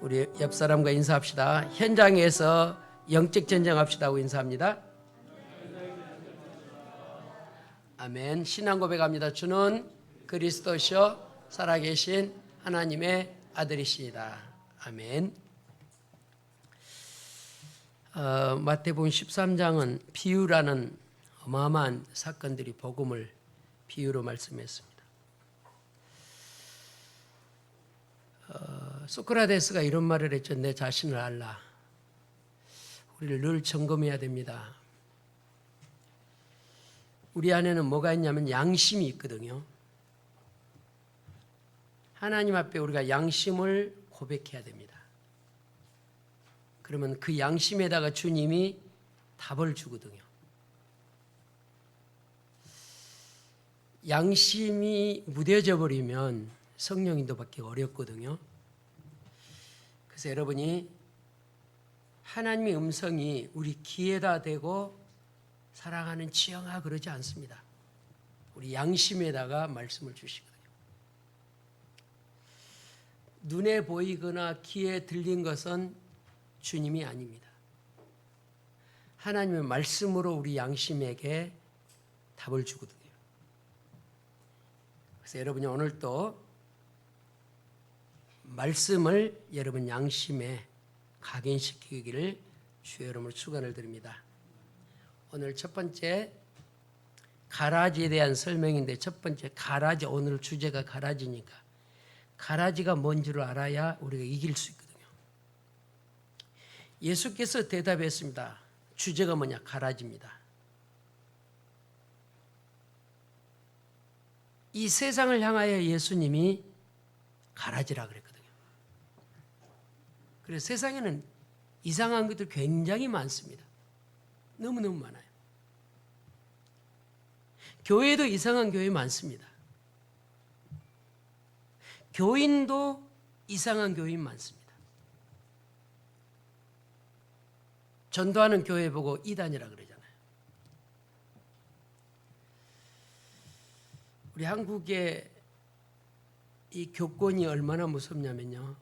우리 옆 사람과 인사합시다. 현장에서 영적 전쟁합시다 고 인사합니다. 아멘. 신앙 고백합니다. 주는 그리스도시요 살아계신 하나님의 아들이시다. 아멘. 마태복음 13장은 비유라는 어마어마한 사건들이 복음을 비유로 말씀했습니다. 소크라테스가 이런 말을 했죠. 내 자신을 알라. 우리를 늘 점검해야 됩니다. 우리 안에는 뭐가 있냐면 양심이 있거든요. 하나님 앞에 우리가 양심을 고백해야 됩니다. 그러면 그 양심에다가 주님이 답을 주거든요. 양심이 무뎌져 버리면 성령 인도받기 어렵거든요. 그래서 여러분이 하나님의 음성이 우리 귀에다 대고 사랑하는 지영아 그러지 않습니다. 우리 양심에다가 말씀을 주시거든요. 눈에 보이거나 귀에 들린 것은 주님이 아닙니다. 하나님의 말씀으로 우리 양심에게 답을 주거든요. 그래서 여러분이 오늘 또 말씀을 여러분 양심에 각인시키기를 주의 이름으로 축원을 드립니다. 오늘 첫 번째 가라지에 대한 설명인데, 첫 번째 가라지, 오늘 주제가 가라지니까 가라지가 뭔지를 알아야 우리가 이길 수 있거든요. 예수께서 대답했습니다. 주제가 뭐냐? 가라지입니다. 이 세상을 향하여 예수님이 가라지라 그랬거든요. 그래서 세상에는 이상한 것들 굉장히 많습니다. 너무너무 많아요. 교회도 이상한 교회 많습니다. 교인도 이상한 교인 많습니다. 전도하는 교회 보고 이단이라 그러잖아요. 우리 한국의 이 교권이 얼마나 무섭냐면요.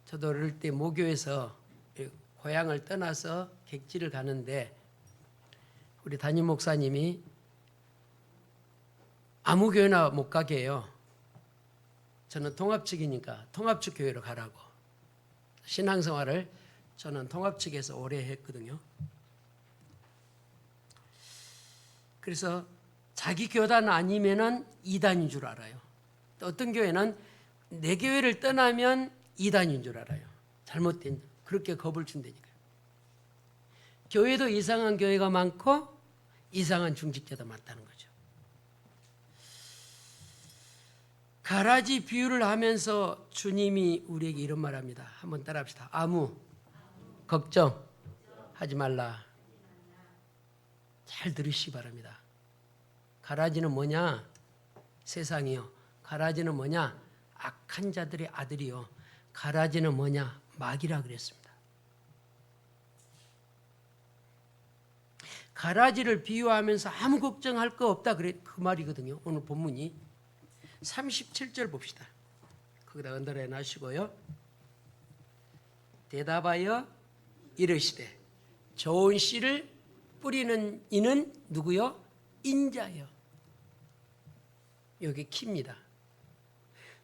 저도 어릴 때 모교에서 고향을 떠나서 객지를 가는데 우리 담임 목사님이 아무 교회나 못 가게 해요. 저는 통합측이니까 통합측 교회로 가라고. 신앙생활을 저는 통합측에서 오래 했거든요. 그래서 자기 교단 아니면은 이단인 줄 알아요. 또 어떤 교회는 내 교회를 떠나면 이단인 줄 알아요. 잘못된, 그렇게 겁을 준다니까요. 교회도 이상한 교회가 많고 이상한 중직자도 많다는 거죠. 가라지 비유를 하면서 주님이 우리에게 이런 말합니다. 한번 따라합시다. 아무 걱정하지 말라. 잘 들으시기 바랍니다. 가라지는 뭐냐? 세상이요. 가라지는 뭐냐? 악한 자들의 아들이요. 가라지는 뭐냐? 마귀라 그랬습니다. 가라지를 비유하면서 아무 걱정할 거 없다 그래, 그 말이거든요. 오늘 본문이 37절 봅시다. 거기다 언더라인 하시고요. 대답하여 이르시되 좋은 씨를 뿌리는 이는 누구요? 인자요. 여기 키입니다.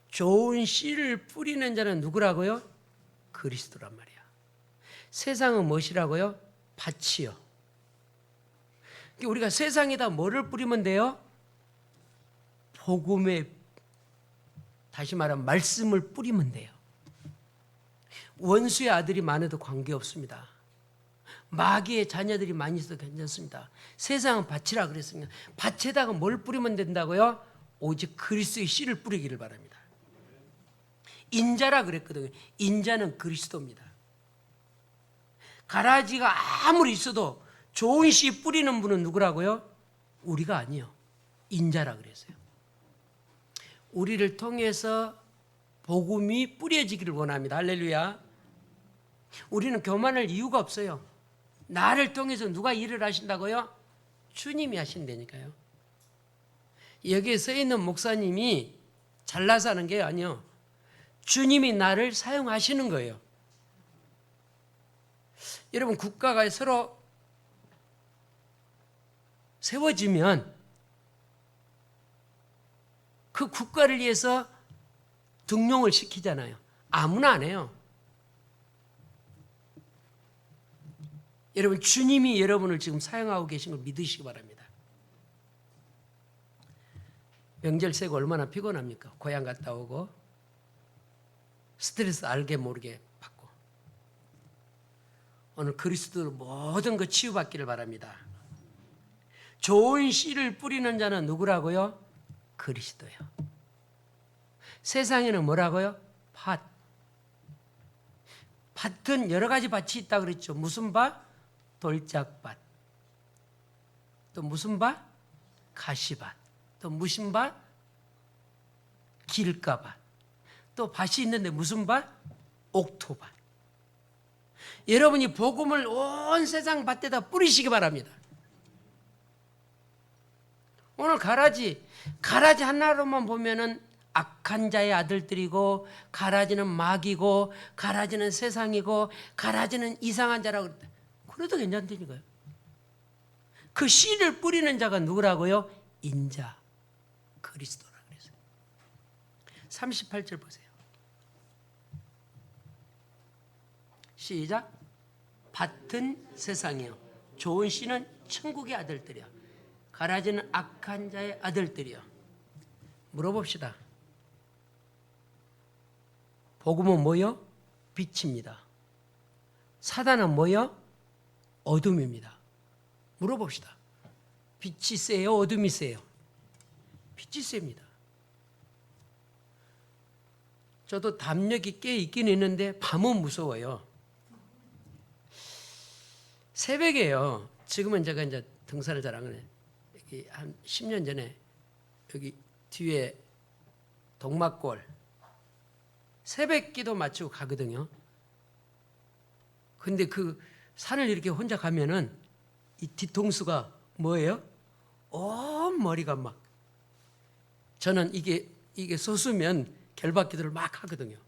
좋은 씨를 뿌리는 자는 누구라고요? 그리스도란 말이야. 세상은 무엇이라고요? 밭이요. 우리가 세상에다 뭐를 뿌리면 돼요? 복음의, 다시 말하면 말씀을 뿌리면 돼요. 원수의 아들이 많아도 관계없습니다. 마귀의 자녀들이 많이 있어도 괜찮습니다. 세상은 밭이라 그랬습니다. 밭에다가 뭘 뿌리면 된다고요? 오직 그리스도의 씨를 뿌리기를 바랍니다. 인자라 그랬거든요. 인자는 그리스도입니다. 가라지가 아무리 있어도 좋은 씨 뿌리는 분은 누구라고요? 우리가 아니요. 인자라 그랬어요. 우리를 통해서 복음이 뿌려지기를 원합니다. 할렐루야. 우리는 교만할 이유가 없어요. 나를 통해서 누가 일을 하신다고요? 주님이 하신다니까요. 여기에 써 있는 목사님이 잘나서 하는 게 아니요. 주님이 나를 사용하시는 거예요. 여러분, 국가가 서로 세워지면 그 국가를 위해서 등용을 시키잖아요. 아무나 안 해요. 여러분, 주님이 여러분을 지금 사용하고 계신 걸 믿으시기 바랍니다. 명절 세고 얼마나 피곤합니까? 고향 갔다 오고 스트레스 알게 모르게 받고. 오늘 그리스도로 모든 것 치유받기를 바랍니다. 좋은 씨를 뿌리는 자는 누구라고요? 그리스도요. 세상에는 뭐라고요? 밭은 여러 가지 밭이 있다 그랬죠. 무슨 밭? 돌짝밭. 또 무슨 밭? 가시밭. 또 무슨 밭? 길가밭. 또 밭이 있는데 무슨 밭? 옥토밭. 여러분이 복음을 온 세상 밭에다 뿌리시기 바랍니다. 오늘 가라지 하나로만 보면은 악한 자의 아들들이고, 가라지는 마귀고, 가라지는 세상이고, 가라지는 이상한 자라고 그래도 괜찮다니까요. 그 씨를 뿌리는 자가 누구라고요? 인자 그리스도라 그랬어요. 38절 보세요. 시작. 밭은 세상이요, 좋은 씨는 천국의 아들들이요, 가라지는 악한 자의 아들들이요. 물어봅시다. 복음은 뭐요? 빛입니다. 사단은 뭐요? 어둠입니다. 물어봅시다. 빛이 세요? 어둠이 세요? 빛이 셉니다. 저도 담력이 꽤 있긴 있는데 밤은 무서워요. 새벽에요. 지금은 제가 이제 등산을 잘 안 가네. 여기 한 10년 전에 여기 뒤에 동막골 새벽 기도 마치고 가거든요. 근데 그 산을 이렇게 혼자 가면은 이 뒤통수가 뭐예요? 온 머리가 막, 저는 이게 소수면 결박 기도를 막 하거든요.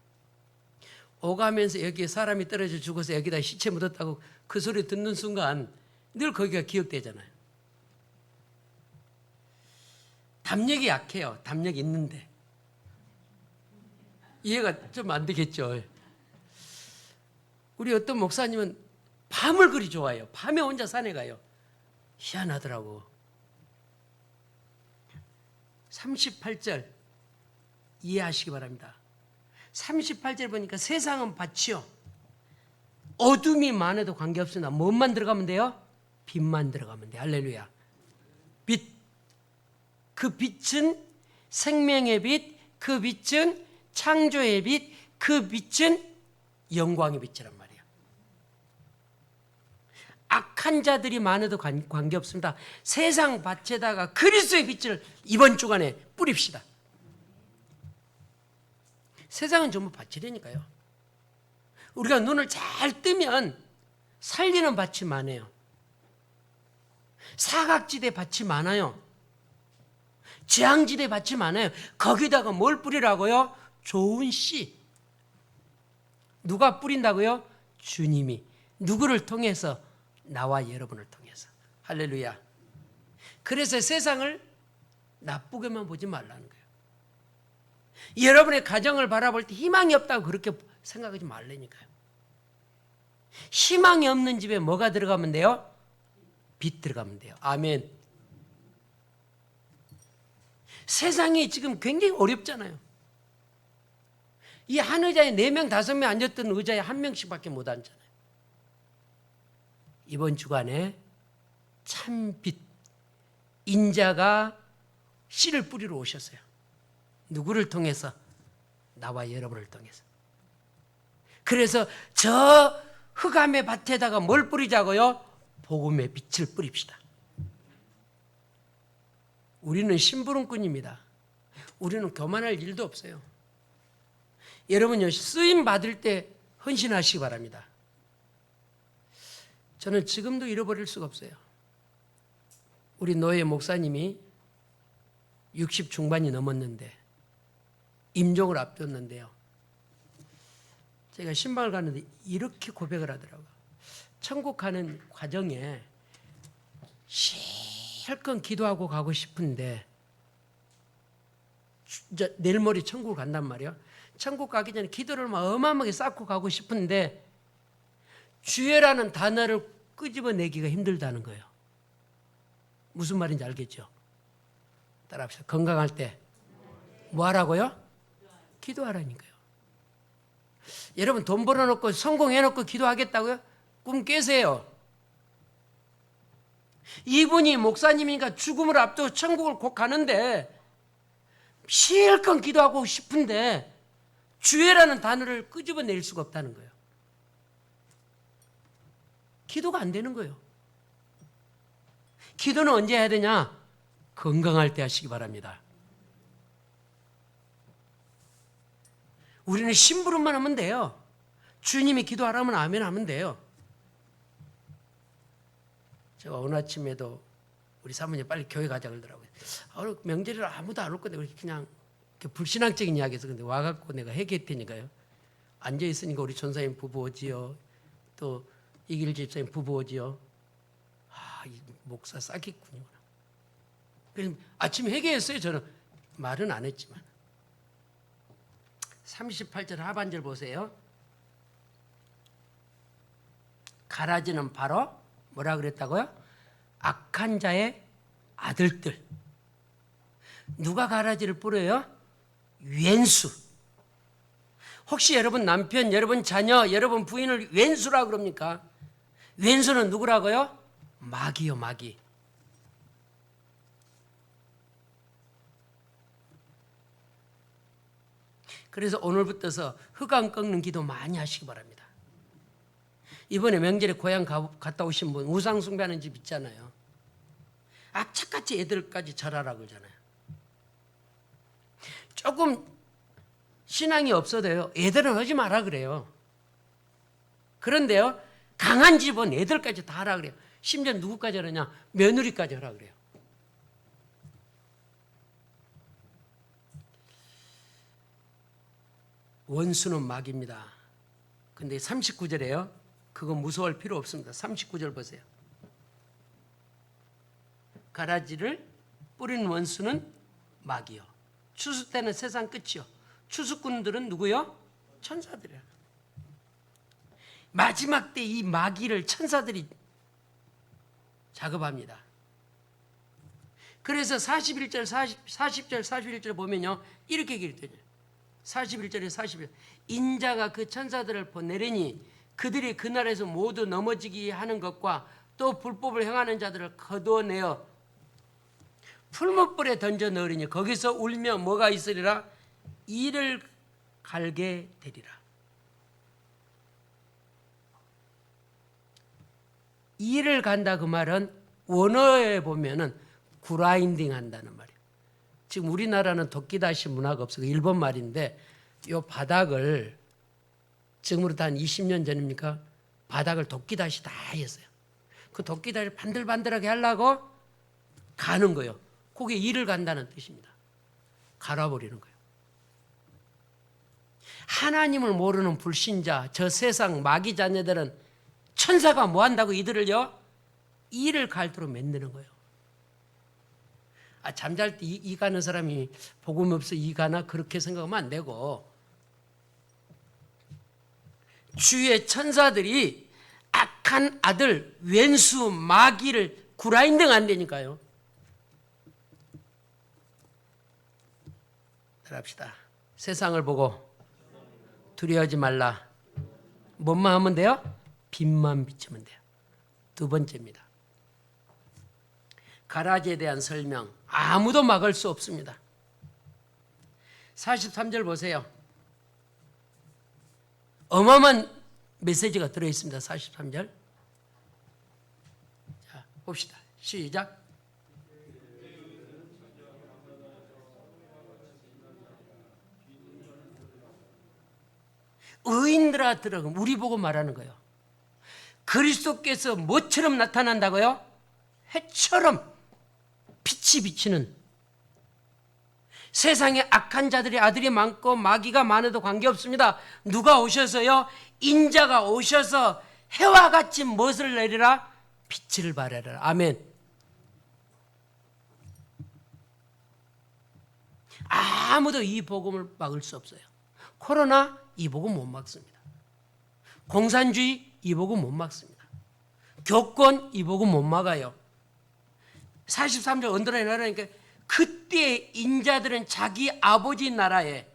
오가면서 여기에 사람이 떨어져 죽어서 여기다 시체 묻었다고 그 소리 듣는 순간 늘 거기가 기억되잖아요. 담력이 약해요. 담력이 있는데. 이해가 좀 안 되겠죠. 우리 어떤 목사님은 밤을 그리 좋아해요. 밤에 혼자 산에 가요. 희한하더라고. 38절 이해하시기 바랍니다. 38절 보니까 세상은 밭이요, 어둠이 많아도 관계없습니다. 뭐만 들어가면 돼요? 빛만 들어가면 돼요. 할렐루야. 빛. 그 빛은 생명의 빛, 그 빛은 창조의 빛, 그 빛은 영광의 빛이란 말이에요. 악한 자들이 많아도 관계없습니다. 세상 밭에다가 그리스도의 빛을 이번 주간에 뿌립시다. 세상은 전부 밭이라니까요. 우리가 눈을 잘 뜨면 살리는 밭이 많아요. 사각지대 밭이 많아요. 재앙지대 밭이 많아요. 거기다가 뭘 뿌리라고요? 좋은 씨. 누가 뿌린다고요? 주님이. 누구를 통해서? 나와 여러분을 통해서. 할렐루야. 그래서 세상을 나쁘게만 보지 말라는 거예요. 여러분의 가정을 바라볼 때 희망이 없다고 그렇게 생각하지 말라니까요. 희망이 없는 집에 뭐가 들어가면 돼요? 빛 들어가면 돼요. 아멘. 세상이 지금 굉장히 어렵잖아요. 이 한 의자에 4명, 5명 앉았던 의자에 1명씩밖에 못 앉잖아요. 이번 주간에 참 빛, 인자가 씨를 뿌리러 오셨어요. 누구를 통해서? 나와 여러분을 통해서. 그래서 저 흑암의 밭에다가 뭘 뿌리자고요? 복음의 빛을 뿌립시다. 우리는 심부름꾼입니다. 우리는 교만할 일도 없어요. 여러분요, 쓰임 받을 때 헌신하시기 바랍니다. 저는 지금도 잃어버릴 수가 없어요. 우리 노예 목사님이 60 중반이 넘었는데 임종을 앞뒀는데요. 제가 신방을 갔는데 이렇게 고백을 하더라고요. 천국 가는 과정에 실컷 기도하고 가고 싶은데 내일 모레 천국을 간단 말이야. 천국 가기 전에 기도를 막 어마어마하게 쌓고 가고 싶은데 주여라는 단어를 끄집어내기가 힘들다는 거예요. 무슨 말인지 알겠죠? 따라합시다. 건강할 때 뭐 하라고요? 기도하라니까요. 여러분 돈 벌어놓고 성공해놓고 기도하겠다고요? 꿈 깨세요. 이분이 목사님이니까 죽음을 앞두고 천국을 곧 가는데 실컷 기도하고 싶은데 주여라는 단어를 끄집어낼 수가 없다는 거예요. 기도가 안 되는 거예요. 기도는 언제 해야 되냐? 건강할 때 하시기 바랍니다. 우리는 심부름만 하면 돼요. 주님이 기도하라면 아멘 하면 돼요. 제가 오늘 아침에도 우리 사모님 빨리 교회 가자 그러더라고요. 명절이라 아무도 안 올 건데 우리 그냥 불신앙적인 이야기해서 근데 와갖고 내가 회개할 테니까요. 앉아있으니까 우리 전사님 부부 오지요. 또 이길 집사님 부부 오지요. 이 목사 싸겠군요. 그래서 아침에 회개했어요. 저는 말은 안 했지만. 38절 하반절 보세요. 가라지는 바로 뭐라 그랬다고요? 악한 자의 아들들. 누가 가라지를 뿌려요? 왼수. 혹시 여러분 남편, 여러분 자녀, 여러분 부인을 왼수라 그럽니까? 왼수는 누구라고요? 마귀요, 마귀. 그래서 오늘부터서 흑암 꺾는 기도 많이 하시기 바랍니다. 이번에 명절에 고향 갔다 오신 분 우상 숭배하는 집 있잖아요. 악착같이 애들까지 절하라 그러잖아요. 조금 신앙이 없어도요. 애들은 하지 마라 그래요. 그런데요. 강한 집은 애들까지 다 하라 그래요. 심지어 누구까지 하느냐? 며느리까지 하라 그래요. 원수는 마귀입니다. 근데 39절에요. 그거 무서워할 필요 없습니다. 39절 보세요. 가라지를 뿌리는 원수는 마귀요. 추수 때는 세상 끝이요. 추수꾼들은 누구요? 천사들이야. 마지막 때 이 마귀를 천사들이 작업합니다. 그래서 41절, 40절, 41절 보면요. 이렇게 얘기를 되죠. 41절에 41절. 인자가 그 천사들을 보내리니 그들이 그날에서 모두 넘어지게 하는 것과 또 불법을 행하는 자들을 거두어내어 풀무불에 던져 넣으리니 거기서 울며 뭐가 있으리라? 이를 갈게 되리라. 이를 간다 그 말은 원어에 보면은 그라인딩 한다는 말이에요. 지금 우리나라는 도끼다시 문화가 없어서 일본 말인데 이 바닥을 지금으로부터 한 20년 전입니까? 바닥을 도끼다시 다 했어요. 그 도끼다시를 반들반들하게 하려고 가는 거예요. 그게 이를 간다는 뜻입니다. 갈아버리는 거예요. 하나님을 모르는 불신자, 저 세상 마귀 자녀들은 천사가 뭐 한다고 이들을요? 이를 갈도록 만드는 거예요. 잠잘 때 이 가는 사람이 복음 없어 이 가나 그렇게 생각하면 안 되고 주의 천사들이 악한 아들 왼수 마귀를 구라인등 안 되니까요. 따라합시다. 세상을 보고 두려워하지 말라. 뭔만 하면 돼요? 빛만 비추면 돼요. 두 번째입니다. 가라지에 대한 설명 아무도 막을 수 없습니다. 43절 보세요. 어마어마한 메시지가 들어있습니다. 43절. 자, 봅시다. 시작. 의인들아 들어. 우리 보고 말하는 거예요. 그리스도께서 뭐처럼 나타난다고요? 해처럼 빛이 비치는. 세상에 악한 자들의 아들이 많고 마귀가 많아도 관계없습니다. 누가 오셔서요? 인자가 오셔서 해와 같이 무엇을 내리라? 빛을 발하라. 아멘. 아무도 이 복음을 막을 수 없어요. 코로나 이 복음 못 막습니다. 공산주의 이 복음 못 막습니다. 교권 이 복음 못 막아요. 43절 언더라인 하라니까 그때 인자들은 자기 아버지 나라에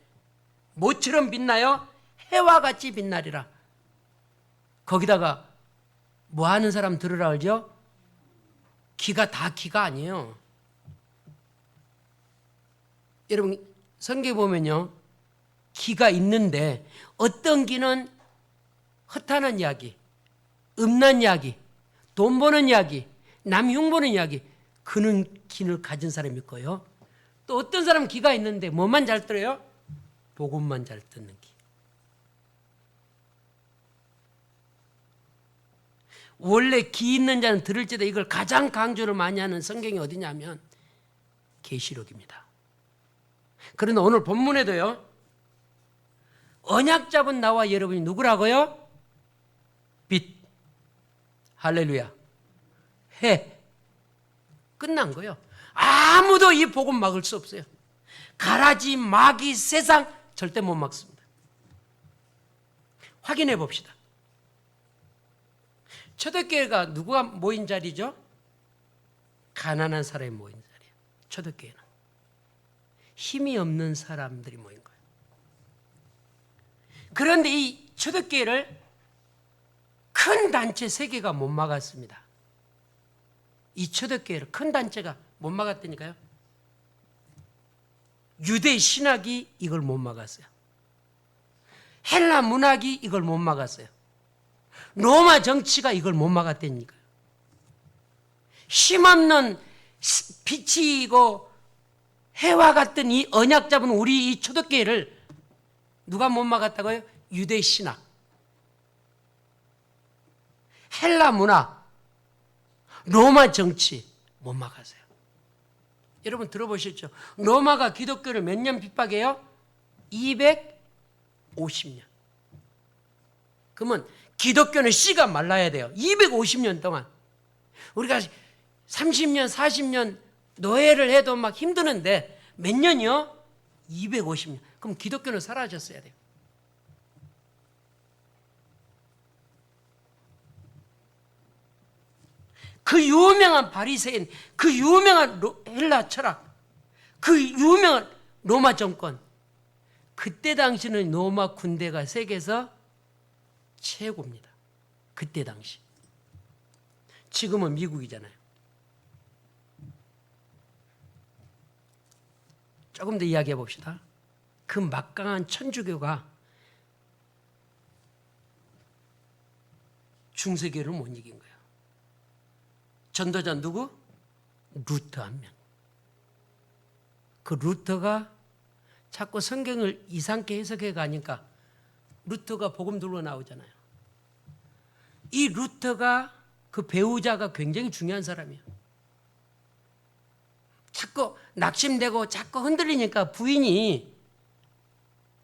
뭐처럼 빛나요? 해와 같이 빛나리라. 거기다가 뭐 하는 사람 들으라 알죠? 기가 다 기가 아니에요. 여러분 성경에 보면요, 기가 있는데 어떤 기는 허탄한 이야기, 음란 이야기, 돈 버는 이야기, 남 흉보는 이야기, 그는 기를 가진 사람이 있고요. 또 어떤 사람은 기가 있는데 뭐만 잘 들어요? 복음만 잘 듣는 기. 원래 기 있는 자는 들을지다, 이걸 가장 강조를 많이 하는 성경이 어디냐면 계시록입니다. 그런데 오늘 본문에도요, 언약 잡은 나와 여러분이 누구라고요? 빛, 할렐루야, 해. 끝난 거예요. 아무도 이 복음 막을 수 없어요. 가라지, 마귀, 세상 절대 못 막습니다. 확인해 봅시다. 초대교회가 누구가 모인 자리죠? 가난한 사람이 모인 자리예요. 초대교회는 힘이 없는 사람들이 모인 거예요. 그런데 이 초대교회를 큰 단체 3개가 못 막았습니다. 이 초대교회를 큰 단체가 못 막았다니까요. 유대 신학이 이걸 못 막았어요. 헬라 문학이 이걸 못 막았어요. 로마 정치가 이걸 못 막았다니까요. 힘없는 빛이고 해와 같은 이 언약 잡은 우리 이 초대교회를 누가 못 막았다고요? 유대 신학, 헬라 문화, 로마 정치 못 막았어요. 여러분 들어보셨죠? 로마가 기독교를 몇 년 핍박해요? 250년. 그러면 기독교는 씨가 말라야 돼요. 250년 동안. 우리가 30년, 40년 노예를 해도 막 힘드는데 몇 년이요? 250년. 그럼 기독교는 사라졌어야 돼요. 그 유명한 바리새인, 그 유명한 헬라 철학, 그 유명한 로마 정권, 그때 당시는 로마 군대가 세계에서 최고입니다. 그때 당시. 지금은 미국이잖아요. 조금 더 이야기해 봅시다. 그 막강한 천주교가 중세교를 못 이긴 거예요. 전도자 누구? 루터 한 명. 그 루터가 자꾸 성경을 이상하게 해석해 가니까 루터가 복음 들고 나오잖아요. 이 루터가 그 배우자가 굉장히 중요한 사람이에요. 자꾸 낙심되고 자꾸 흔들리니까 부인이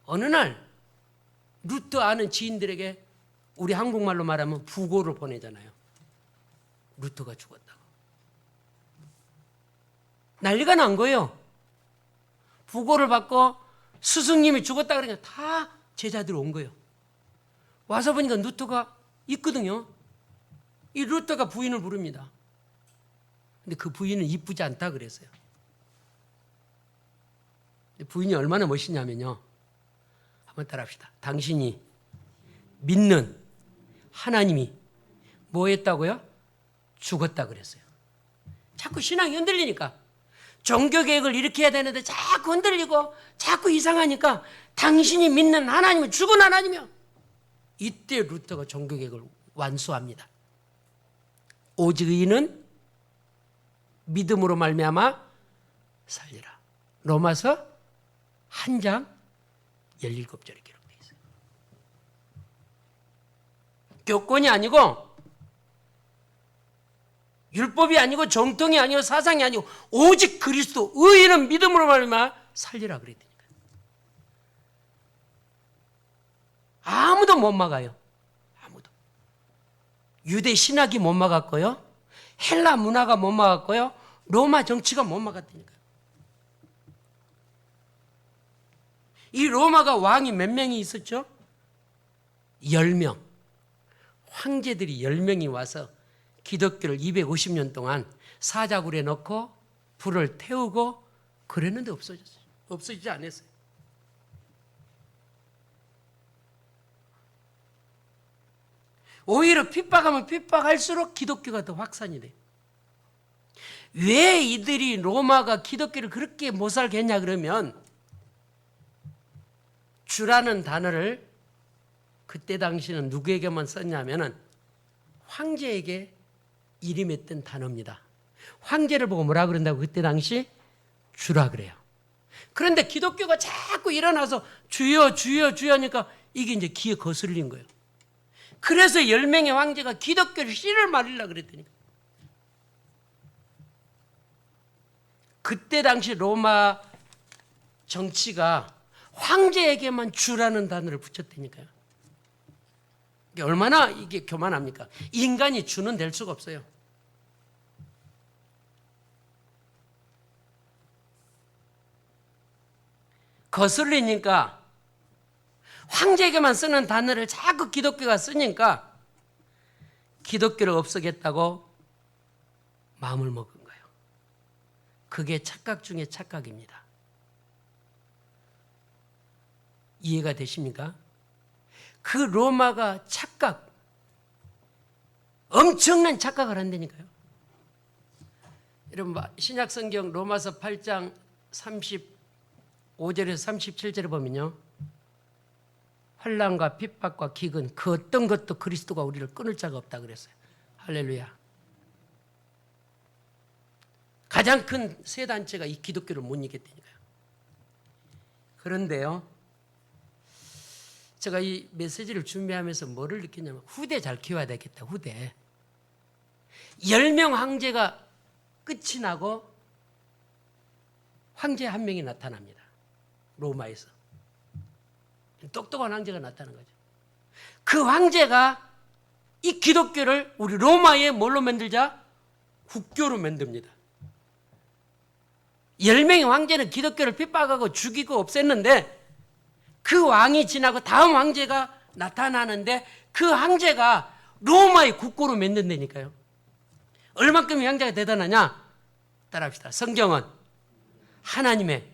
어느 날 루터 아는 지인들에게 우리 한국말로 말하면 부고를 보내잖아요. 루터가 죽었다고. 난리가 난 거예요. 부고를 받고 스승님이 죽었다 그러니까 다 제자들 온 거예요. 와서 보니까 루터가 있거든요. 이 루터가 부인을 부릅니다. 근데 그 부인은 이쁘지 않다 그랬어요. 부인이 얼마나 멋있냐면요. 한번 따라합시다. 당신이 믿는 하나님이 뭐 했다고요? 죽었다 그랬어요. 자꾸 신앙이 흔들리니까 종교개혁을 이렇게 해야 되는데 자꾸 흔들리고 자꾸 이상하니까 당신이 믿는 하나님은 죽은 하나님이요. 이때 루터가 종교개혁을 완수합니다. 오직 의인은 믿음으로 말미암아 살리라. 로마서 1장 17절에 기록되어 있어요. 교권이 아니고 율법이 아니고 정통이 아니고 사상이 아니고 오직 그리스도 의인은 믿음으로 말미암아 살리라 그랬다니까요. 아무도 못 막아요. 아무도. 유대 신학이 못 막았고요. 헬라 문화가 못 막았고요. 로마 정치가 못 막았다니까요. 이 로마가 왕이 몇 명이 있었죠? 10명. 황제들이 10명이 와서 기독교를 250년 동안 사자굴에 넣고 불을 태우고 그랬는데 없어졌어요. 없어지지 않았어요. 오히려 핍박하면 핍박할수록 기독교가 더 확산이 돼요. 왜 이들이 로마가 기독교를 그렇게 못 살게 했냐 그러면 주라는 단어를 그때 당시는 누구에게만 썼냐면은 황제에게 이름했던 단어입니다. 황제를 보고 뭐라 그런다고 그때 당시? 주라 그래요. 그런데 기독교가 자꾸 일어나서 주여 주여 주여 하니까 이게 이제 귀에 거슬린 거예요. 그래서 10명의 황제가 기독교를 씨를 말리려고 그랬더니 그때 당시 로마 정치가 황제에게만 주라는 단어를 붙였다니까요. 이게 얼마나 이게 교만합니까? 인간이 주는 될 수가 없어요. 거슬리니까 황제에게만 쓰는 단어를 자꾸 기독교가 쓰니까 기독교를 없애겠다고 마음을 먹은 거예요. 그게 착각 중에 착각입니다. 이해가 되십니까? 그 로마가 착각, 엄청난 착각을 한다니까요. 여러분 신약 성경 로마서 8장 35절에서 37절에 보면요. 환난과 핍박과 기근 그 어떤 것도 그리스도가 우리를 끊을 자가 없다 그랬어요. 할렐루야. 가장 큰 세 단체가 이 기독교를 못 이겼다니까요. 그런데요. 제가 이 메시지를 준비하면서 뭐를 느꼈냐면 후대 잘 키워야 되겠다. 후대. 10명 황제가 끝이 나고 황제 한 명이 나타납니다. 로마에서. 똑똑한 황제가 나타난 거죠. 그 황제가 이 기독교를 우리 로마에 뭘로 만들자? 국교로 만듭니다. 10명의 황제는 기독교를 핍박하고 죽이고 없앴는데 그 왕이 지나고 다음 황제가 나타나는데 그 황제가 로마의 국고로 만든다니까요. 얼만큼 이 황제가 대단하냐? 따라합시다. 성경은 하나님의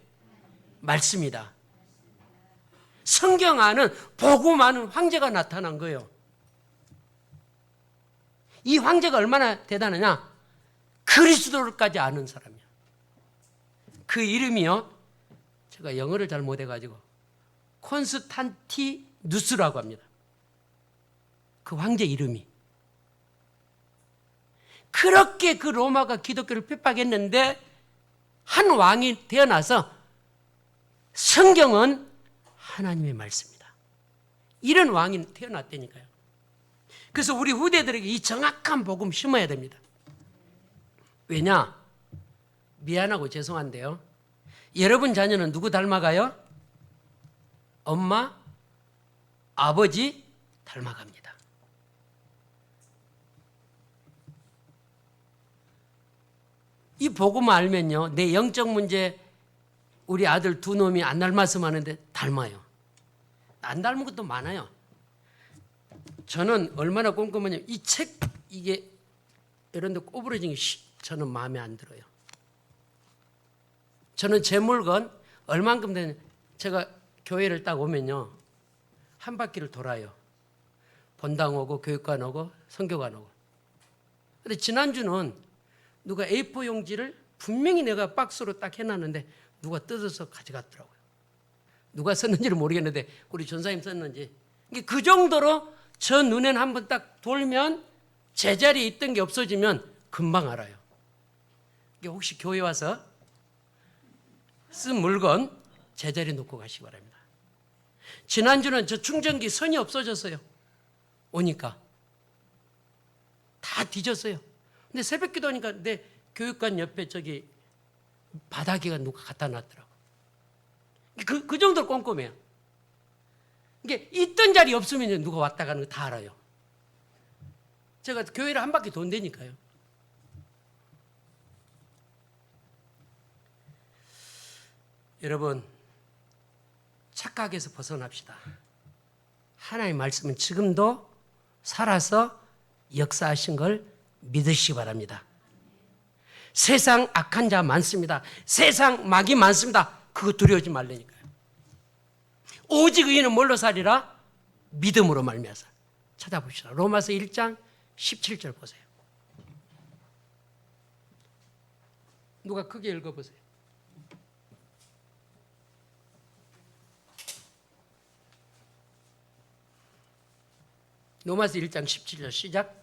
말씀이다. 성경 안은 보고 많은 황제가 나타난 거예요. 이 황제가 얼마나 대단하냐? 그리스도를까지 아는 사람이야. 그 이름이요. 제가 영어를 잘 못해가지고 콘스탄티누스라고 합니다. 그 황제 이름이. 그렇게 그 로마가 기독교를 핍박했는데 한 왕이 태어나서 성경은 하나님의 말씀이다. 이런 왕이 태어났다니까요. 그래서 우리 후대들에게 이 정확한 복음 심어야 됩니다. 왜냐? 미안하고 죄송한데요. 여러분 자녀는 누구 닮아가요? 엄마, 아버지 닮아갑니다. 이 복음 알면요. 내 영적 문제 우리 아들 두 놈이 안 닮았으면 하는데 닮아요. 안 닮은 것도 많아요. 저는 얼마나 꼼꼼하냐면 이 책 이게 이런 데 꼬부러진 게 저는 마음에 안 들어요. 저는 제 물건 얼만큼 되는 제가 교회를 딱 오면요. 한 바퀴를 돌아요. 본당 오고 교육관 오고 선교관 오고. 근데 지난주는 누가 A4 용지를 분명히 내가 박스로 딱 해놨는데 누가 뜯어서 가져갔더라고요. 누가 썼는지는 모르겠는데 우리 전사님 썼는지. 그 정도로 저 눈엔 한번 딱 돌면 제자리에 있던 게 없어지면 금방 알아요. 혹시 교회 와서 쓴 물건 제자리에 놓고 가시기 바랍니다. 지난주는 저 충전기 선이 없어졌어요. 오니까 다 뒤졌어요. 근데 새벽 기도하니까 내 교육관 옆에 저기 바닥에가 누가 갖다 놨더라고. 그 정도로 꼼꼼해요. 이게 있던 자리 없으면 누가 왔다 가는 거 다 알아요. 제가 교회를 한 바퀴 돈다니까요. 여러분, 착각에서 벗어납시다. 하나님의 말씀은 지금도 살아서 역사하신 걸 믿으시기 바랍니다. 세상 악한 자 많습니다. 세상 마귀 많습니다. 그거 두려워하지 말라니까요. 오직 의인은 뭘로 살리라? 믿음으로 말미암아. 찾아봅시다. 로마서 1장 17절 보세요. 누가 크게 읽어보세요. 로마서 1장 17절 시작.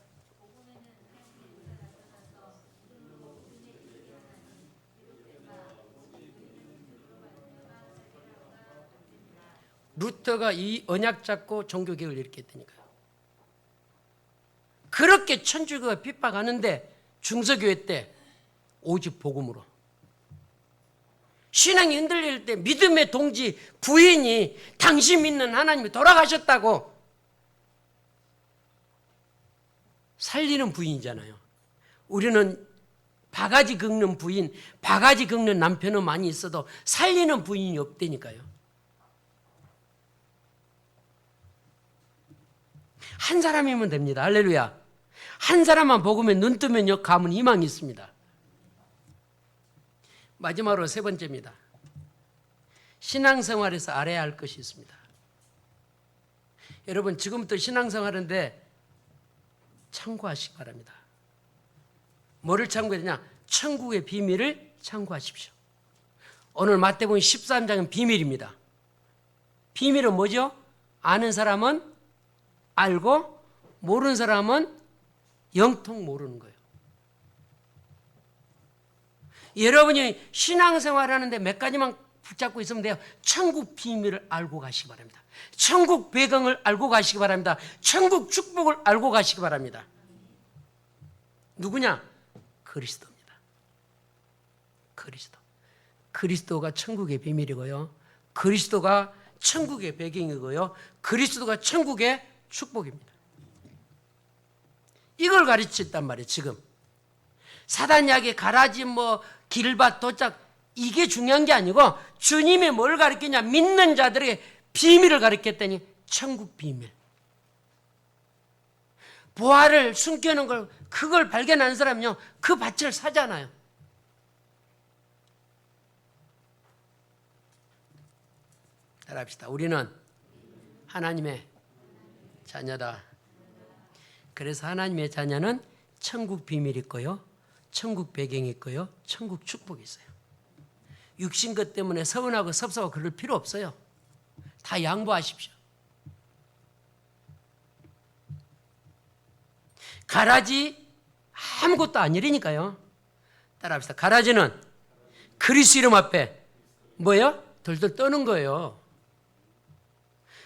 루터가 이 언약 잡고 종교개혁을 일으켰다니까요. 그렇게 천주교가 핍박하는데 중서교회 때 오직 복음으로 신앙이 흔들릴 때 믿음의 동지 부인이 당신 믿는 하나님이 돌아가셨다고 살리는 부인이잖아요. 우리는 바가지 긁는 부인, 바가지 긁는 남편은 많이 있어도 살리는 부인이 없다니까요. 한 사람이면 됩니다. 할렐루야. 한 사람만 복으면 눈 뜨면 가면 희망이 있습니다. 마지막으로 세 번째입니다. 신앙생활에서 알아야 할 것이 있습니다. 여러분 지금부터 신앙생활인데 참고하시기 바랍니다. 뭐를 참고해야 되냐? 천국의 비밀을 참고하십시오. 오늘 마태복음 13장은 비밀입니다. 비밀은 뭐죠? 아는 사람은 알고 모르는 사람은 영통 모르는 거예요. 여러분이 신앙생활 하는데 몇 가지만 붙잡고 있으면 돼요. 천국 비밀을 알고 가시기 바랍니다. 천국 배경을 알고 가시기 바랍니다. 천국 축복을 알고 가시기 바랍니다. 누구냐? 그리스도입니다. 그리스도. 그리스도가 천국의 비밀이고요. 그리스도가 천국의 배경이고요. 그리스도가 천국의 축복입니다. 이걸 가르쳤단 말이에요. 지금 사단약의 가라지 길밭 도짝 이게 중요한 게 아니고 주님이 뭘 가르쳤냐? 믿는 자들에게 비밀을 가르쳤더니 천국 비밀. 부활을 숨겨놓은 걸 그걸 발견한 사람은요 그 밭을 사잖아요. 따라합시다. 우리는 하나님의 자녀다. 그래서 하나님의 자녀는 천국 비밀이 있고요, 천국 배경이 있고요, 천국 축복이 있어요. 육신 것 때문에 서운하고 섭섭하고 그럴 필요 없어요. 다 양보하십시오. 가라지 아무것도 아니라니까요. 따라합시다. 가라지는 그리스도 이름 앞에 뭐예요? 덜덜 떠는 거예요.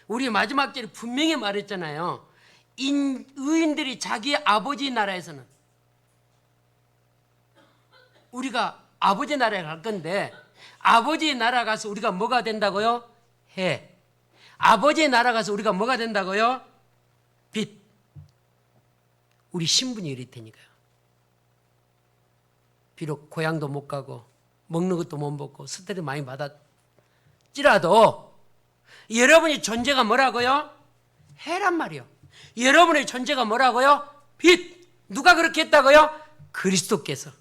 우리 마지막 절에 분명히 말했잖아요. 의인들이 자기 아버지 나라에서는 우리가 아버지 나라에 갈 건데 아버지 나라 가서 우리가 뭐가 된다고요? 해. 아버지 나라 가서 우리가 뭐가 된다고요? 빛. 우리 신분이 이럴 테니까요. 비록 고향도 못 가고 먹는 것도 못 먹고 스트레스 많이 받았지라도 여러분의 존재가 뭐라고요? 해란 말이요. 여러분의 존재가 뭐라고요? 빛. 누가 그렇게 했다고요? 그리스도께서.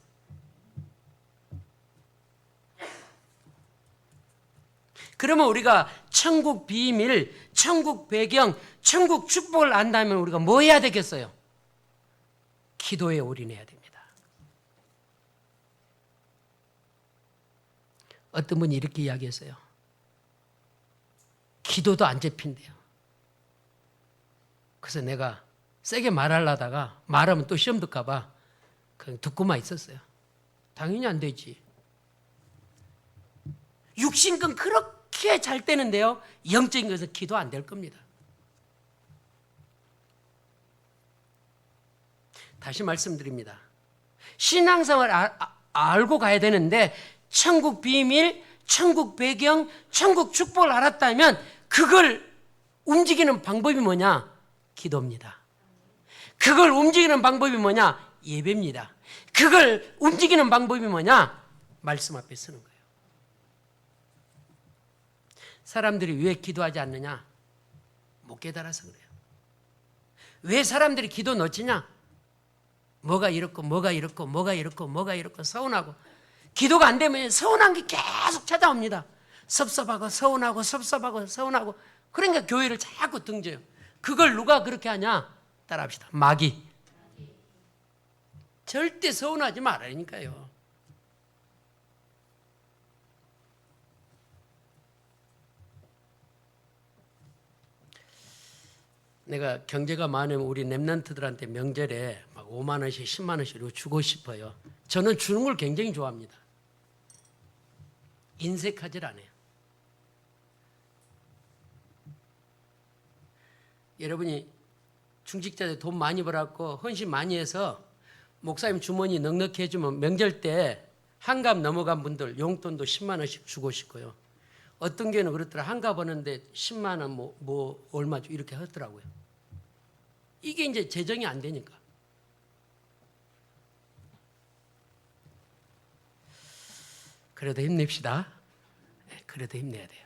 그러면 우리가 천국 비밀, 천국 배경, 천국 축복을 안다면 우리가 뭐 해야 되겠어요? 기도에 올인해야 됩니다. 어떤 분이 이렇게 이야기했어요. 기도도 안 잡힌대요. 그래서 내가 세게 말하려다가 말하면 또 시험 들까 봐 그냥 듣고만 있었어요. 당연히 안 되지. 육신건 그렇게 잘 되는데요, 영적인 것은 기도 안 될 겁니다. 다시 말씀드립니다. 신앙생활 알고 가야 되는데 천국 비밀, 천국 배경, 천국 축복을 알았다면 그걸 움직이는 방법이 뭐냐? 기도입니다. 그걸 움직이는 방법이 뭐냐? 예배입니다. 그걸 움직이는 방법이 뭐냐? 말씀 앞에 서는 거예요. 사람들이 왜 기도하지 않느냐? 못 깨달아서 그래요. 왜 사람들이 기도 놓치냐? 뭐가 이렇고 서운하고, 기도가 안 되면 서운한 게 계속 찾아옵니다. 섭섭하고 서운하고. 그러니까 교회를 자꾸 등져요. 그걸 누가 그렇게 하냐? 따라합시다. 마귀. 절대 서운하지 말라니까요. 내가 경제가 많으면 우리 랩런트들한테 명절에 막 5만 원씩 10만 원씩 주고 싶어요. 저는 주는 걸 굉장히 좋아합니다. 인색하질 않아요. 여러분이 중직자들 돈 많이 벌었고 헌신 많이 해서 목사님 주머니 넉넉히 해주면 명절 때 한갑 넘어간 분들 용돈도 10만 원씩 주고 싶고요. 어떤 교회는 그렇더라. 한갑 버는데 10만 원 뭐 얼마 이렇게 하더라고요. 이게 이제 재정이 안 되니까. 그래도 힘냅시다. 그래도 힘내야 돼요.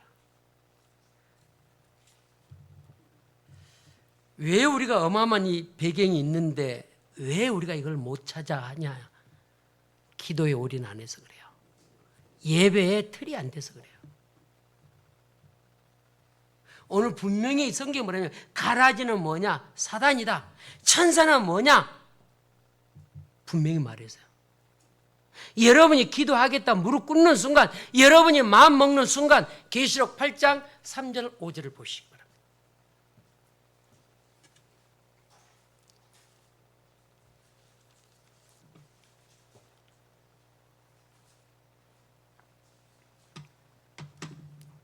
왜 우리가 어마어마한 이 배경이 있는데 왜 우리가 이걸 못 찾아 하냐? 기도에 올인 안 해서 그래요. 예배에 틀이 안 돼서 그래요. 오늘 분명히 성경이 뭐냐면 가라지는 뭐냐? 사단이다. 천사는 뭐냐? 분명히 말했어요. 여러분이 기도하겠다 무릎 꿇는 순간, 여러분이 마음 먹는 순간 계시록 8장 3절 5절을 보시기 바랍니다.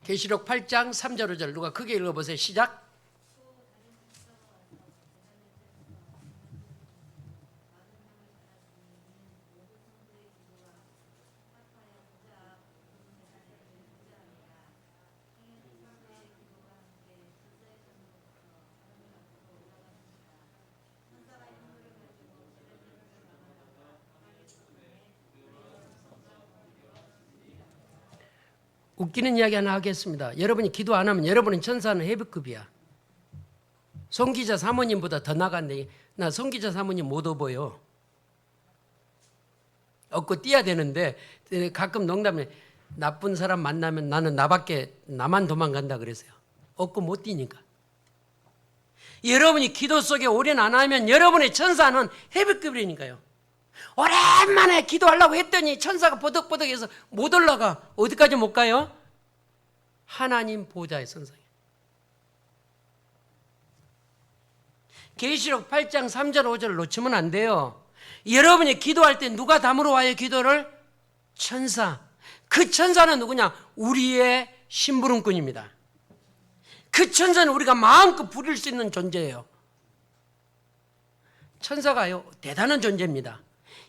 계시록 8장 3절 5절 누가 크게 읽어보세요. 시작. 웃기는 이야기 하나 하겠습니다. 여러분이 기도 안 하면 여러분은 천사는 헤비급이야. 송 기자 사모님보다 더 나간데 나 송 기자 사모님 못 업어요. 얻고 뛰어야 되는데 가끔 농담에 나쁜 사람 만나면 나만 도망간다 그랬어요. 얻고 못 뛰니까. 여러분이 기도 속에 올인 안 하면 여러분의 천사는 헤비급이니까요. 오랜만에 기도하려고 했더니 천사가 버덕버덕해서 못 올라가. 어디까지 못 가요? 하나님 보좌의 선상에. 계시록 8장 3절 5절을 놓치면 안 돼요. 여러분이 기도할 때 누가 담으러 와요? 기도를? 천사. 그 천사는 누구냐? 우리의 심부름꾼입니다. 그 천사는 우리가 마음껏 부릴 수 있는 존재예요. 천사가요 대단한 존재입니다.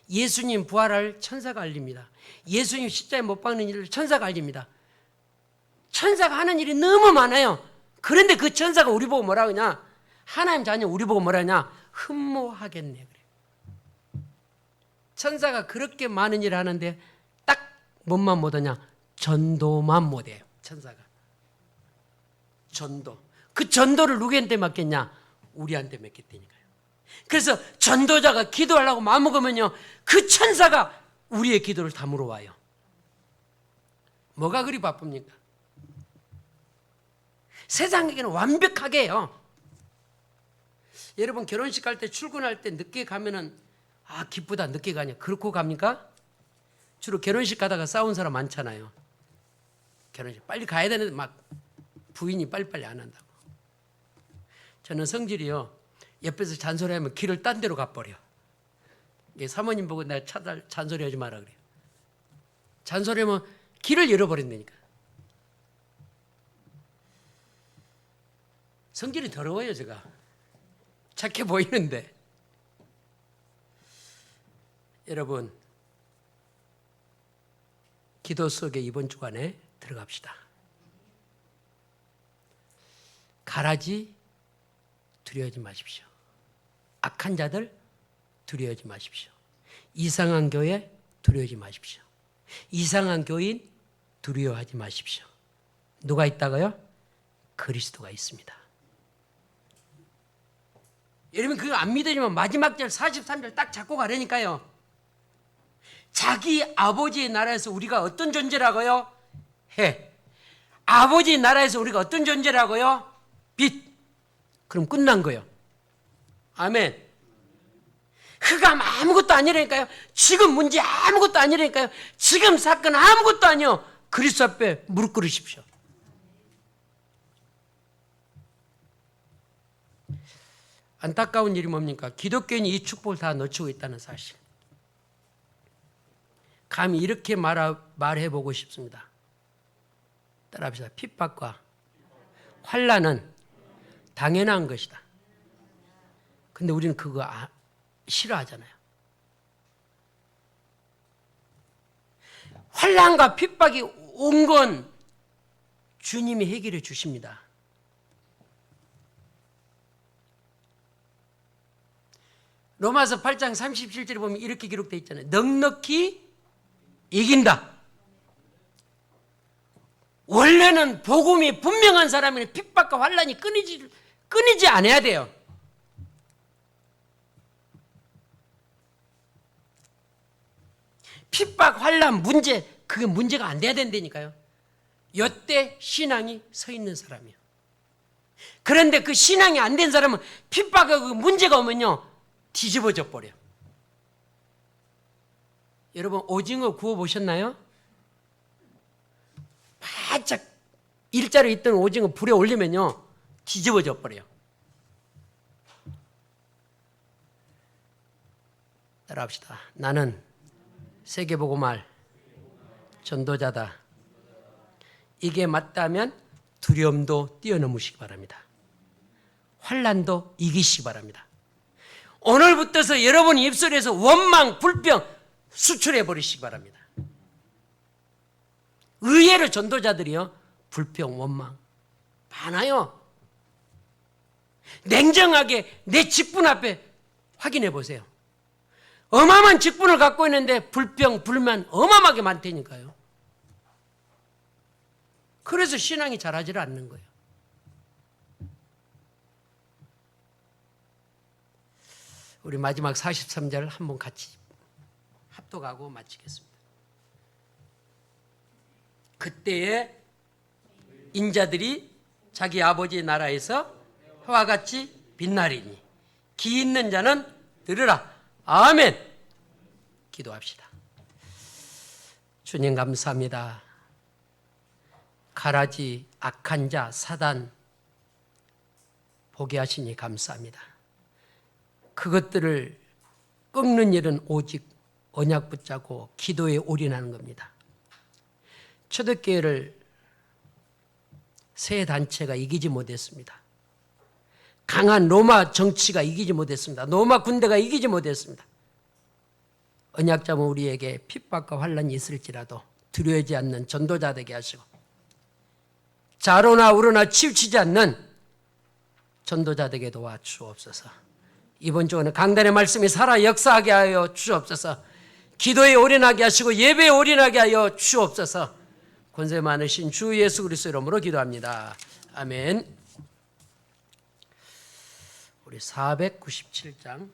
예수님 부활할 천사가 알립니다. 예수님 십자가에 못 박는 일을 천사가 알립니다. 천사가 하는 일이 너무 많아요. 그런데 그 천사가 우리 보고 뭐라 하냐? 하나님 자녀 우리 보고 뭐라 하냐? 흠모하겠네 그래. 천사가 그렇게 많은 일을 하는데 딱 뭔만 못하냐? 전도만 못해요. 천사가. 전도. 그 전도를 누구한테 맡겼냐? 우리한테 맡겼다니까요. 그래서 전도자가 기도하려고 마음먹으면요 그 천사가 우리의 기도를 담으러 와요. 뭐가 그리 바쁩니까? 세상에게는 완벽하게 해요. 여러분 결혼식 갈 때 출근할 때 늦게 가면은 기쁘다 늦게 가냐 그렇고 갑니까? 주로 결혼식 가다가 싸운 사람 많잖아요. 결혼식 빨리 가야 되는데 막 부인이 빨리빨리 안 한다고. 저는 성질이요 옆에서 잔소리하면 길을 딴 데로 가버려. 사모님 보고 내가 잔소리하지 마라 그래요. 잔소리하면 길을 잃어버린다니까. 성질이 더러워요 제가. 착해 보이는데. 여러분 기도 속에 이번 주간에 들어갑시다. 가라지 두려워하지 마십시오. 악한 자들 두려워하지 마십시오. 이상한 교회 두려워하지 마십시오. 이상한 교인 두려워하지 마십시오. 누가 있다고요? 그리스도가 있습니다. 여러분 그거 안 믿으시면 마지막 절 43절 딱 잡고 가려니까요. 자기 아버지의 나라에서 우리가 어떤 존재라고요? 해. 아버지의 나라에서 우리가 어떤 존재라고요? 빛. 그럼 끝난 거예요. 아멘. 흑암 아무것도 아니라니까요. 지금 문제 아무것도 아니라니까요. 지금 사건 아무것도 아니요. 그리스도 앞에 무릎 꿇으십시오. 안타까운 일이 뭡니까? 기독교인이 이 축복을 다 놓치고 있다는 사실. 감히 이렇게 말해보고 싶습니다. 따라합시다. 핍박과 환난은 당연한 것이다. 근데 우리는 그거 싫어하잖아요. 환난과 핍박이 온 건 주님이 해결해 주십니다. 로마서 8장 37절에 보면 이렇게 기록되어 있잖아요. 넉넉히 이긴다. 원래는 복음이 분명한 사람은 핍박과 환난이 끊이지 않아야 돼요. 핍박, 환난, 문제, 그게 문제가 안 돼야 된다니까요. 이때 신앙이 서 있는 사람이에요. 그런데 그 신앙이 안 된 사람은 핍박하고 문제가 오면요 뒤집어져 버려요. 여러분 오징어 구워보셨나요? 바짝 일자로 있던 오징어 불에 올리면요 뒤집어져 버려요. 따라합시다. 나는 세계복음할 전도자다. 이게 맞다면 두려움도 뛰어넘으시기 바랍니다. 환난도 이기시기 바랍니다. 오늘부터서 여러분 입술에서 원망, 불평 수출해 버리시기 바랍니다. 의외로 전도자들이요 불평, 원망 많아요. 냉정하게 내 직분 앞에 확인해 보세요. 어마어마한 직분을 갖고 있는데 불평, 불만 어마어마하게 많다니까요. 그래서 신앙이 자라질 않는 거예요. 우리 마지막 43절 한번 같이 합독하고 마치겠습니다. 그때에 인자들이 자기 아버지의 나라에서 해와 같이 빛나리니 기 있는 자는 들으라. 아멘. 기도합시다. 주님 감사합니다. 가라지 악한 자 사단 보게 하시니 감사합니다. 그것들을 꺾는 일은 오직 언약 붙잡고 기도에 올인하는 겁니다. 초대교회를 새 단체가 이기지 못했습니다. 강한 로마 정치가 이기지 못했습니다. 로마 군대가 이기지 못했습니다. 언약 잡은 우리에게 핍박과 환난이 있을지라도 두려워하지 않는 전도자 되게 하시고 자로나 우로나 치우치지 않는 전도자 되게 도와주옵소서. 이번 주에는 강단의 말씀이 살아 역사하게 하여 주옵소서. 기도에 올인하게 하시고 예배에 올인하게 하여 주옵소서. 권세 많으신 주 예수 그리스도 이름으로 기도합니다. 아멘. 우리 497장